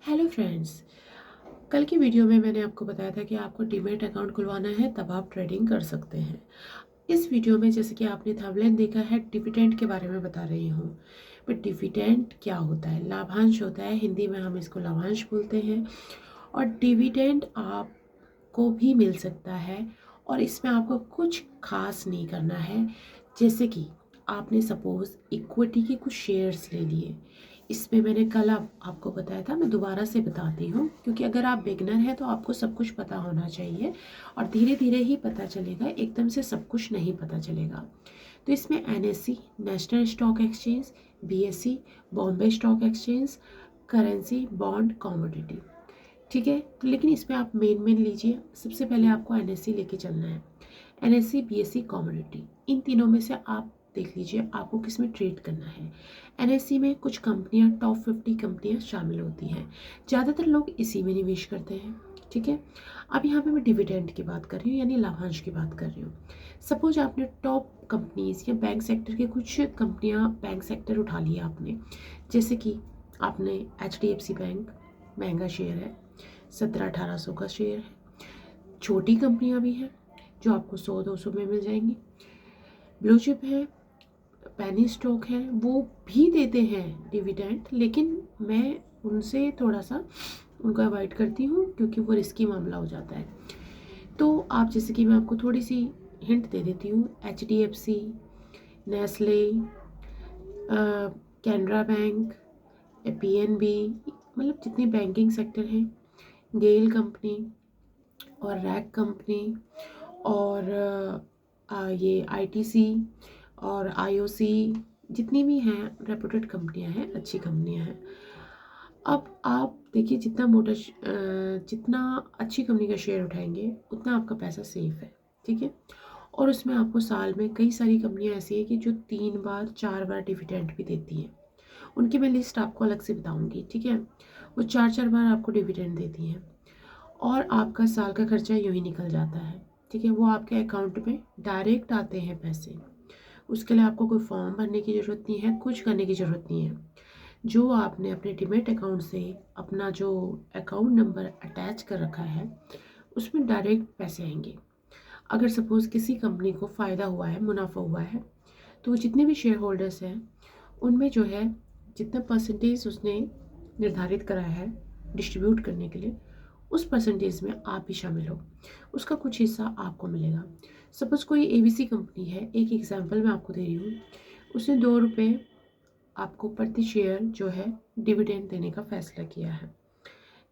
Hello friends. कल की video में मैंने आपको बताया था कि आपको डीमैट अकाउंट खुलवाना है तब आप ट्रेडिंग कर सकते हैं। इस वीडियो में जैसे कि आपने थंबनेल देखा है, डिविडेंड के बारे में बता रही हूँ। बट डिविडेंड क्या होता है? लाभांश होता है, हिंदी में हम इसको लाभांश बोलते हैं। और डिविडेंड आपको भी मिल सकता है और इसमें आपको कुछ खास नहीं करना है। जैसे कि आपने सपोज इक्विटी के कुछ शेयर्स ले लिए, इसमें मैंने कल आपको बताया था, मैं दोबारा से बताती हूँ क्योंकि अगर आप बिगनर हैं तो आपको सब कुछ पता होना चाहिए और धीरे धीरे ही पता चलेगा, एकदम से सब कुछ नहीं पता चलेगा। तो इसमें NSC national stock exchange, BSE Bombay stock exchange, currency, bond, commodity, ठीक है। तो लेकिन इसमें आप मेन लीजिए। सबसे पहले आपको एनएससी लेके चलना है। एनएससी, बीएसई, कमोडिटी, इन तीनों में से आप देख लीजिए आपको किस में ट्रेड करना है। एनएससी में कुछ कंपनियां, टॉप 50 कंपनियां शामिल होती हैं, ज़्यादातर लोग इसी में निवेश करते हैं, ठीक है। अब यहाँ पे मैं डिविडेंड की बात कर रही हूँ, यानी लाभांश की बात कर रही हूँ। सपोज आपने टॉप कंपनीज या बैंक सेक्टर के कुछ कंपनियां, बैंक सेक्टर उठा लिया आपने। जैसे कि आपने एचडीएफसी बैंक, महंगा शेयर है, 1700-1800 का शेयर है। छोटी कंपनियां भी हैं जो आपको 100-200 में मिल जाएंगी। ब्लू चिप है, पेनी स्टॉक है, वो भी देते हैं डिविडेंड, लेकिन मैं उनसे थोड़ा सा उनको अवॉइड करती हूँ क्योंकि वो रिस्की मामला हो जाता है। तो आप जैसे कि मैं आपको थोड़ी सी हिंट दे देती हूँ। HDFC, Nestle, Canara bank, PNB, मतलब जितनी बैंकिंग सेक्टर हैं, गेल कंपनी और रैक कंपनी और ये आईटीसी और आईओसी, जितनी भी हैं रेपुटेड कंपनियां हैं, अच्छी कंपनियां हैं। अब आप देखिए, जितना अच्छी कंपनी का शेयर उठाएंगे उतना आपका पैसा सेफ है, ठीक है। और उसमें आपको साल में कई सारी कंपनियां ऐसी हैं कि जो 3 बार 4 बार डिविडेंड भी देती हैं। उनकी मैं लिस्ट आपको अलग से बताऊंगी, ठीक है। वो 4-4 बार आपको डिविडेंड देती हैं और आपका साल का खर्चा यूं ही निकल जाता है, ठीक है। वो आपके अकाउंट में डायरेक्ट आते हैं पैसे। उसके लिए आपको कोई फॉर्म भरने की ज़रूरत नहीं है, कुछ करने की ज़रूरत नहीं है। जो आपने अपने डीमैट अकाउंट से अपना जो अकाउंट नंबर अटैच कर रखा है उसमें डायरेक्ट पैसे आएंगे। अगर सपोज़ किसी कंपनी को फ़ायदा हुआ है, मुनाफा हुआ है, तो जितने भी शेयर होल्डर्स हैं उनमें जो है जितना परसेंटेज उसने निर्धारित करा है डिस्ट्रीब्यूट करने के लिए, उस परसेंटेज में आप भी शामिल हो, उसका कुछ हिस्सा आपको मिलेगा। सपोज़ कोई एबीसी कंपनी है, एक एग्जांपल मैं आपको दे रही हूँ, उसने 2 रुपये आपको प्रति शेयर जो है डिविडेंड देने का फैसला किया है।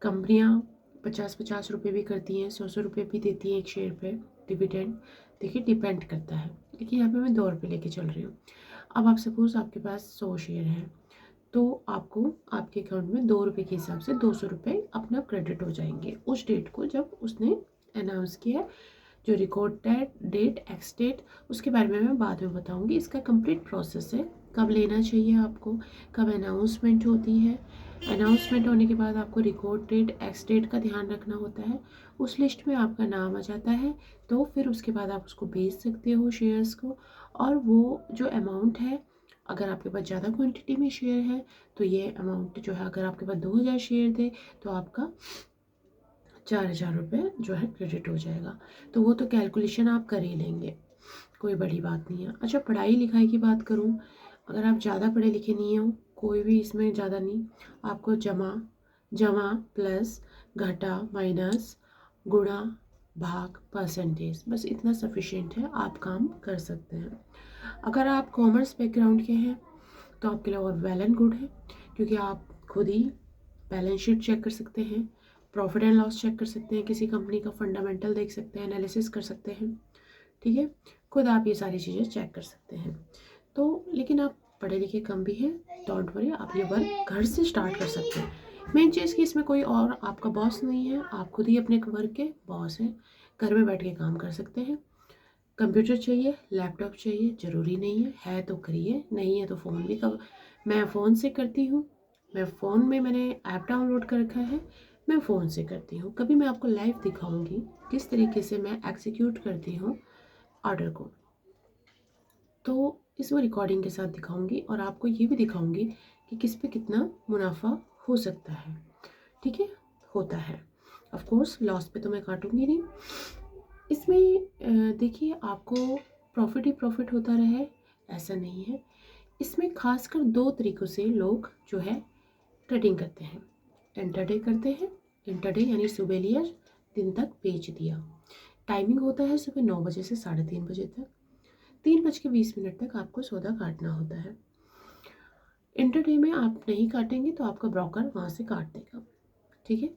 कंपनियां 50-50 रुपये भी करती हैं, 100-100 रुपये भी देती हैं एक शेयर पे डिविडेंड। देखिए डिपेंड करता है, लेकिन यहाँ पे मैं 2 रुपये लेके चल रही हूँ। अब आप सपोज आपके पास 100 शेयर हैं, तो आपको आपके अकाउंट में 2 रुपये के हिसाब से 200 रुपये अपना क्रेडिट हो जाएंगे उस डेट को जब उसने अनाउंस किया। जो रिकॉर्ड डेट, एक्स डेट, उसके बारे में मैं बाद में बताऊंगी। इसका कंप्लीट प्रोसेस है, कब लेना चाहिए आपको, कब अनाउंसमेंट होती है, अनाउंसमेंट होने के बाद आपको रिकॉर्ड डेट, एक्स डेट का ध्यान रखना होता है। उस लिस्ट में आपका नाम आ जाता है, तो फिर उसके बाद आप उसको बेच सकते हो शेयर्स को। और वो जो अमाउंट है, अगर आपके पास ज़्यादा क्वांटिटी में शेयर है तो ये अमाउंट जो है, अगर आपके पास 2000 शेयर थे तो आपका 4000 रुपये जो है क्रेडिट हो जाएगा। तो वो तो कैलकुलेशन आप कर ही लेंगे, कोई बड़ी बात नहीं है। अच्छा, पढ़ाई लिखाई की बात करूँ, अगर आप ज़्यादा पढ़े लिखे नहीं हो, कोई भी इसमें ज़्यादा नहीं, आपको जमा जमा प्लस घटा माइनस गुणा भाग परसेंटेज, बस इतना सफिशिएंट है, आप काम कर सकते हैं। अगर आप कॉमर्स बैकग्राउंड के हैं तो आपके लिए और वेल एंड गुड है, क्योंकि आप खुद ही बैलेंस शीट चेक कर सकते हैं, प्रॉफिट एंड लॉस चेक कर सकते हैं, किसी कंपनी का फंडामेंटल देख सकते हैं, एनालिसिस कर सकते हैं, ठीक है। खुद आप ये सारी चीज़ें चेक कर सकते हैं। तो लेकिन आप पढ़े लिखे कम भी हैं, डोंट वरी, आप ये वर्क घर से स्टार्ट कर सकते हैं। मेन चीज़ कि इसमें कोई और आपका बॉस नहीं है, आप खुद ही अपने वर्क के बॉस हैं, घर में बैठ के काम कर सकते हैं। कंप्यूटर चाहिए, लैपटॉप चाहिए, ज़रूरी नहीं है तो करिए, नहीं है तो फ़ोन भी मैं फ़ोन से करती हूँ। मैं फ़ोन में मैंने ऐप डाउनलोड कर रखा है, मैं फ़ोन से करती हूँ। कभी मैं आपको लाइव दिखाऊंगी किस तरीके से मैं एग्जीक्यूट करती हूँ ऑर्डर को, तो इसमें रिकॉर्डिंग के साथ दिखाऊंगी और आपको ये भी दिखाऊंगी कि किस पे कितना मुनाफा हो सकता है, ठीक है, होता है। ऑफ कोर्स लॉस पे तो मैं काटूंगी नहीं। इसमें देखिए, आपको प्रॉफिट ही प्रॉफिट होता रहे ऐसा नहीं है। इसमें खासकर दो तरीक़ों से लोग जो है ट्रेडिंग करते हैं। इंट्राडे करते हैं, इंट्राडे यानी सुबह लिया, दिन तक बेच दिया। टाइमिंग होता है सुबह 9 बजे से 3:30 बजे तक। 3:20 तक आपको सौदा काटना होता है। इंट्राडे में आप नहीं काटेंगे तो आपका ब्रोकर वहाँ से काट देगा, ठीक है।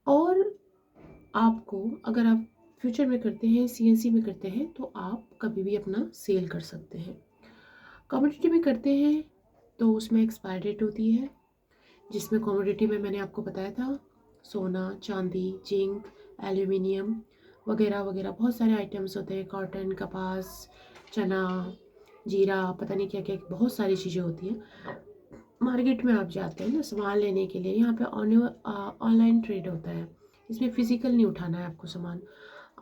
और आपको अगर आप फ्यूचर में करते हैं, सीएनसी में करते हैं, तो आप कभी भी अपना सेल कर सकते हैं। कमोडिटी में करते हैं तो उसमें एक्सपायर डेट होती है, जिसमें कमोडिटी में मैंने आपको बताया था सोना, चांदी, जिंक, एल्यूमिनियम वगैरह वगैरह बहुत सारे आइटम्स होते हैं। कॉटन, कपास, चना, जीरा, पता नहीं क्या क्या बहुत सारी चीज़ें होती हैं। मार्केट में आप जाते हैं ना सामान लेने के लिए, यहाँ पे ऑनलाइन ट्रेड होता है। इसमें फ़िज़िकल नहीं उठाना है आपको सामान।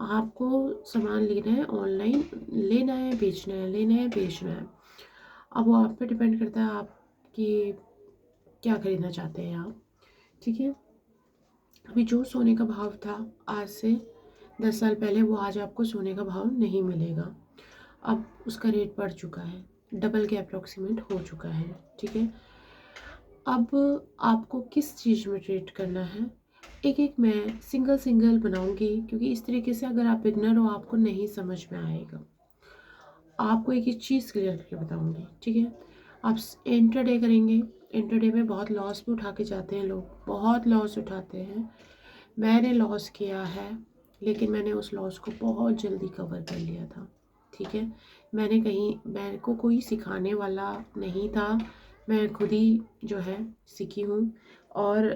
आपको सामान लेना है ऑनलाइन, लेना है बेचना है, लेना है बेचना है। अब वो आप पे डिपेंड करता है आपकी क्या खरीदना चाहते हैं आप, ठीक है। अभी जो सोने का भाव था आज से 10 साल पहले, वो आज आपको सोने का भाव नहीं मिलेगा। अब उसका रेट बढ़ चुका है, डबल के अप्रॉक्सीमेट हो चुका है, ठीक है। अब आपको किस चीज़ में ट्रेड करना है, एक एक मैं सिंगल सिंगल बनाऊंगी, क्योंकि इस तरीके से अगर आप बिगनर हो आपको नहीं समझ में आएगा। आपको एक एक चीज़ क्लियर करके बताऊंगी, ठीक है। आप इंट्राडे करेंगे, इंट्राडे में बहुत लॉस भी उठा के जाते हैं लोग, बहुत लॉस उठाते हैं। मैंने लॉस किया है, लेकिन मैंने उस लॉस को बहुत जल्दी कवर कर लिया था, ठीक है। मेरे को कोई सिखाने वाला नहीं था, मैं खुद ही जो है सीखी हूँ। और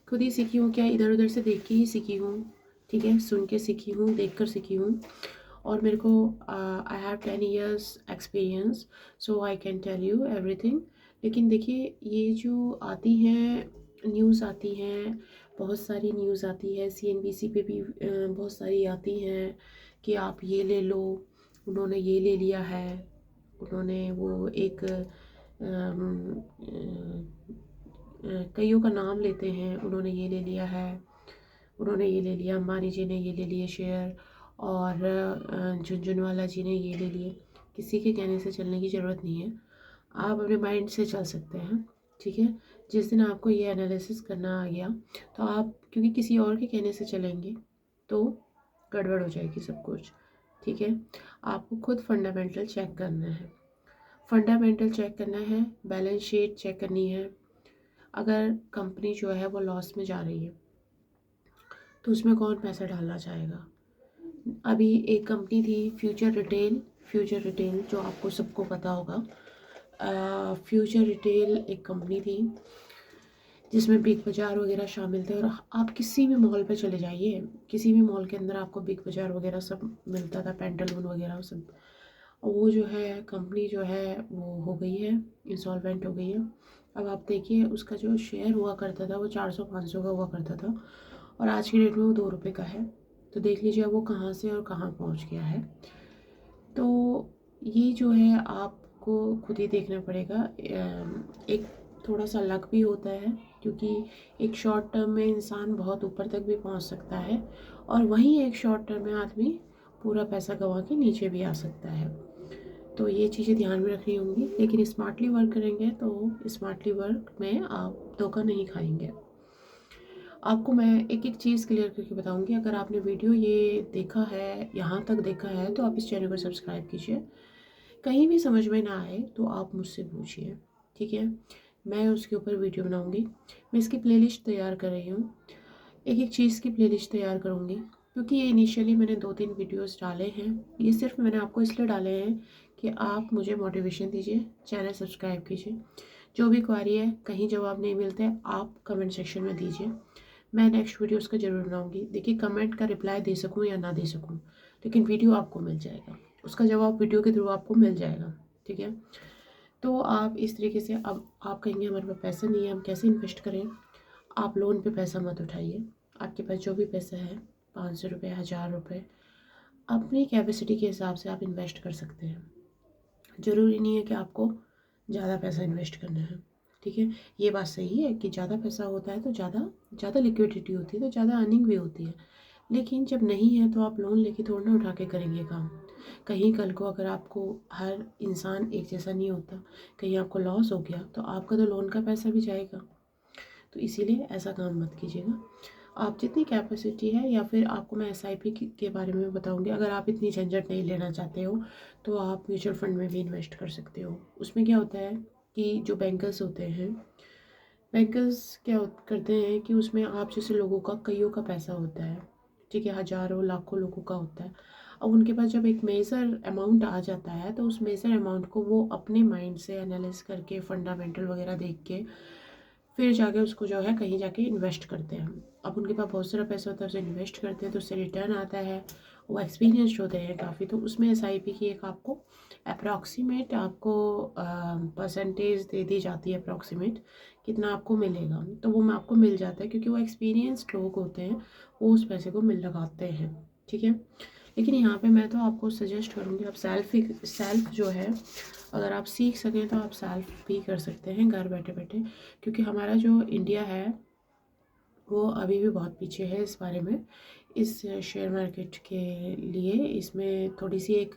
खुद ही सीखी हूँ क्या, इधर उधर से देख के ही सीखी हूँ, ठीक है। सुन के सीखी हूँ, देख कर सीखी हूँ। और मेरे को I have 10 years experience, so I can tell you everything. लेकिन देखिए, ये जो आती हैं न्यूज़ आती हैं, बहुत सारी न्यूज़ आती है, CNBC पे भी बहुत सारी आती हैं कि आप ये ले लो, उन्होंने ये ले लिया है, उन्होंने वो एक कईयों का नाम लेते हैं, उन्होंने ये ले लिया है, उन्होंने ये ले लिया, अंबानी जी ने ये ले लिए शेयर, और झुनझुनवाला जी ने ये ले लिए। किसी के कहने से चलने की ज़रूरत नहीं है, आप अपने माइंड से चल सकते हैं, ठीक है। जिस दिन आपको ये एनालिसिस करना आ गया तो आप, क्योंकि किसी और के कहने से चलेंगे तो गड़बड़ हो जाएगी सब कुछ, ठीक है। आपको खुद फंडामेंटल चेक करना है, फंडामेंटल चेक करना है, बैलेंस शीट चेक करनी है। अगर कंपनी जो है वो लॉस में जा रही है तो उसमें कौन पैसा डालना चाहेगा। अभी एक कंपनी थी फ्यूचर रिटेल जो आपको सबको पता होगा। फ्यूचर रिटेल एक कंपनी थी जिसमें बिग बाज़ार वगैरह शामिल थे। और आप किसी भी मॉल पे चले जाइए, किसी भी मॉल के अंदर आपको बिग बाज़ार वगैरह सब मिलता था, पेंटालून वगैरह सब। और वो जो है कंपनी जो है वो हो गई है, इंसॉल्वेंट हो गई है। अब आप देखिए, उसका जो शेयर हुआ करता था वो 400-500 का हुआ करता था, और आज की डेट में वो 2 रुपये का है। तो देख लीजिए वो कहाँ से और कहाँ पहुँच गया है। तो ये जो है आपको खुद ही देखना पड़ेगा। एक थोड़ा सा लक भी होता है, क्योंकि एक शॉर्ट टर्म में इंसान बहुत ऊपर तक भी पहुंच सकता है, और वहीं एक शॉर्ट टर्म में आदमी पूरा पैसा गंवा के नीचे भी आ सकता है। तो ये चीज़ें ध्यान में रखनी होंगी, लेकिन स्मार्टली वर्क करेंगे तो स्मार्टली वर्क में आप धोखा नहीं खाएंगे। आपको मैं एक एक चीज़ क्लियर करके बताऊंगी। अगर आपने वीडियो ये देखा है, यहाँ तक देखा है, तो आप इस चैनल को सब्सक्राइब कीजिए। कहीं भी समझ में ना आए तो आप मुझसे पूछिए, ठीक है। मैं उसके ऊपर वीडियो बनाऊंगी। मैं इसकी प्लेलिस्ट तैयार कर रही हूँ, एक एक चीज़ की प्लेलिस्ट तैयार करूँगी, क्योंकि ये इनिशियली मैंने 2-3 वीडियोस डाले हैं। ये सिर्फ मैंने आपको इसलिए डाले हैं कि आप मुझे मोटिवेशन दीजिए, चैनल सब्सक्राइब कीजिए। जो भी क्वारी है, कहीं जवाब नहीं मिलते, आप कमेंट सेक्शन में दीजिए, मैं नेक्स्ट वीडियो उसका ज़रूर बनाऊँगी। देखिए, कमेंट का रिप्लाई दे सकूँ या ना दे सकूँ, लेकिन वीडियो आपको मिल जाएगा, उसका जवाब वीडियो के थ्रू आपको मिल जाएगा, ठीक है। तो आप इस तरीके से, अब आप कहेंगे हमारे पास पैसा नहीं है, हम कैसे इन्वेस्ट करें। आप लोन पे पैसा मत उठाइए, आपके पास जो भी पैसा है, 500 रुपये, 1000 रुपये, अपनी कैपेसिटी के हिसाब से आप इन्वेस्ट कर सकते हैं। ज़रूरी नहीं है कि आपको ज़्यादा पैसा इन्वेस्ट करना है, ठीक है। ये बात सही है कि ज़्यादा पैसा होता है तो ज़्यादा ज़्यादा लिक्विडिटी होती है, तो ज़्यादा अर्निंग भी होती है। लेकिन जब नहीं है तो आप लोन लेके थोड़ा ना उठा के करेंगे काम। कहीं कल को अगर आपको, हर इंसान एक जैसा नहीं होता, कहीं आपको लॉस हो गया तो आपका तो लोन का पैसा भी जाएगा। तो इसीलिए ऐसा काम मत कीजिएगा। आप जितनी कैपेसिटी है, या फिर आपको मैं एसआईपी के बारे में बताऊंगी। अगर आप इतनी झंझट नहीं लेना चाहते हो तो आप म्यूचुअल फंड में भी इन्वेस्ट कर सकते हो। उसमें क्या होता है कि जो बैंकर्स होते हैं, बैंकर्स क्या करते हैं कि उसमें आप जैसे लोगों का, कईयों का पैसा होता है, ठीक है, हज़ारों लाखों लोगों का होता है। अब उनके पास जब एक मेजर अमाउंट आ जाता है तो उस मेजर अमाउंट को वो अपने माइंड से एनालाइज करके, फंडामेंटल वगैरह देख के, फिर जाके उसको जो है कहीं जाके इन्वेस्ट करते हैं। अब उनके पास बहुत सारा पैसा होता है, उसे इन्वेस्ट करते हैं तो उससे रिटर्न आता है। वो एक्सपीरियंस्ड होते हैं काफ़ी, तो उसमें एसआईपी की एक आपको अप्रॉक्सीमेट आपको परसेंटेज दे दी जाती है, अप्रॉक्सीमेट कितना आपको मिलेगा। तो वो आपको मिल जाता है क्योंकि वो एक्सपीरियंस्ड लोग होते हैं, वो उस पैसे को लगाते हैं, ठीक है। लेकिन यहाँ पे मैं तो आपको सजेस्ट करूँगी, आप सेल्फ जो है, अगर आप सीख सकें तो आप सेल्फ भी कर सकते हैं घर बैठे बैठे। क्योंकि हमारा जो इंडिया है वो अभी भी बहुत पीछे है इस बारे में, इस शेयर मार्केट के लिए। इसमें थोड़ी सी एक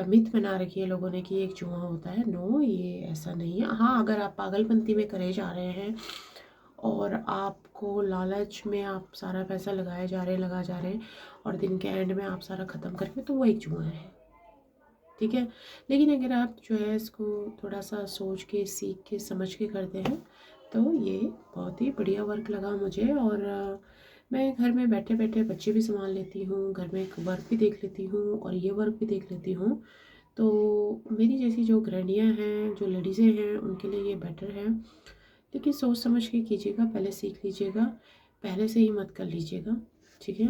मिथ बना रखी है लोगों ने कि एक जुआ होता है। नो, ये ऐसा नहीं है। हाँ, अगर आप पागलपंती में करे जा रहे हैं और आपको लालच में आप सारा पैसा लगाए जा रहे हैं और दिन के एंड में आप सारा ख़त्म करके, तो वो एक जुआ है, ठीक है। लेकिन अगर आप जो है इसको थोड़ा सा सोच के, सीख के, समझ के करते हैं तो ये बहुत ही बढ़िया वर्क लगा मुझे। और मैं घर में बैठे बैठे बच्चे भी संभाल लेती हूँ, घर में एक वर्क भी देख लेती हूँ और ये वर्क भी देख लेती हूँ। तो मेरी जैसी जो गृहिणियाँ हैं, जो लेडीज़ें हैं, उनके लिए ये बेटर है। लेकिन सोच समझ के कीजिएगा, पहले सीख लीजिएगा, पहले से ही मत कर लीजिएगा, ठीक है।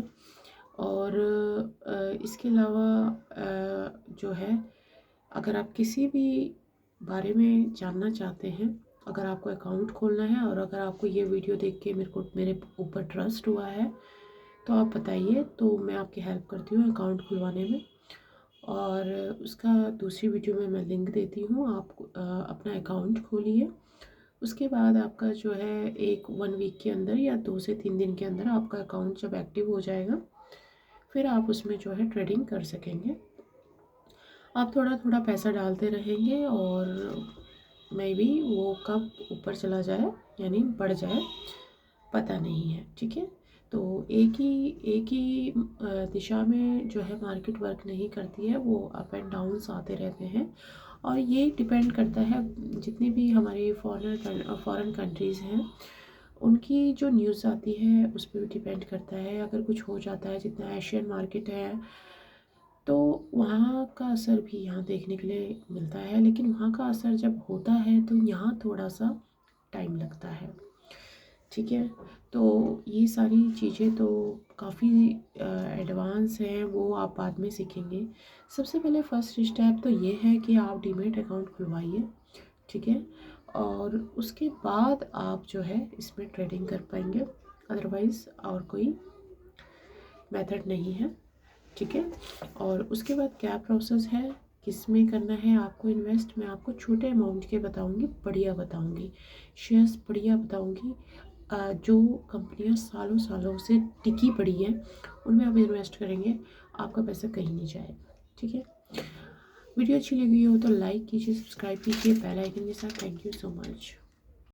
और इसके अलावा जो है, अगर आप किसी भी बारे में जानना चाहते हैं, अगर आपको अकाउंट खोलना है और अगर आपको ये वीडियो देख के मेरे ऊपर ट्रस्ट हुआ है तो आप बताइए, तो मैं आपकी हेल्प करती हूँ अकाउंट खुलवाने में। और उसका दूसरी वीडियो में मैं लिंक देती हूँ, आप अपना अकाउंट खोलिए। उसके बाद आपका जो है एक 1 वीक के अंदर या 2 से 3 दिन के अंदर आपका अकाउंट जब एक्टिव हो जाएगा, फिर आप उसमें जो है ट्रेडिंग कर सकेंगे। आप थोड़ा थोड़ा पैसा डालते रहेंगे और मे बी वो कब ऊपर चला जाए, यानी बढ़ जाए, पता नहीं है, ठीक है। तो एक ही दिशा में जो है मार्केट वर्क नहीं करती है, वो अप एंड डाउन्स आते रहते हैं। और ये डिपेंड करता है, जितनी भी हमारे फॉरेन कंट्रीज़ हैं उनकी जो न्यूज़ आती है उस पर भी डिपेंड करता है। अगर कुछ हो जाता है, जितना एशियन मार्केट है, तो वहाँ का असर भी यहाँ देखने के लिए मिलता है। लेकिन वहाँ का असर जब होता है तो यहाँ थोड़ा सा टाइम लगता है, ठीक है। तो ये सारी चीज़ें तो काफ़ी एडवांस हैं, वो आप बाद में सीखेंगे। सबसे पहले फर्स्ट स्टेप तो ये है कि आप डीमैट अकाउंट खुलवाइए, ठीक है। और उसके बाद आप जो है इसमें ट्रेडिंग कर पाएंगे, अदरवाइज़ और कोई मेथड नहीं है, ठीक है। और उसके बाद क्या प्रोसेस है, किस में करना है आपको इन्वेस्ट, मैं आपको छोटे अमाउंट के बताऊंगी, बढ़िया बताऊंगी, शेयर्स बढ़िया बताऊंगी। जो कंपनियां सालों सालों से टिकी पड़ी हैं उनमें आप इन्वेस्ट करेंगे, आपका पैसा कहीं नहीं जाएगा, ठीक है। वीडियो अच्छी लगी हो तो लाइक कीजिए, सब्सक्राइब कीजिए बेल आइकन के साथ। Thank you so much.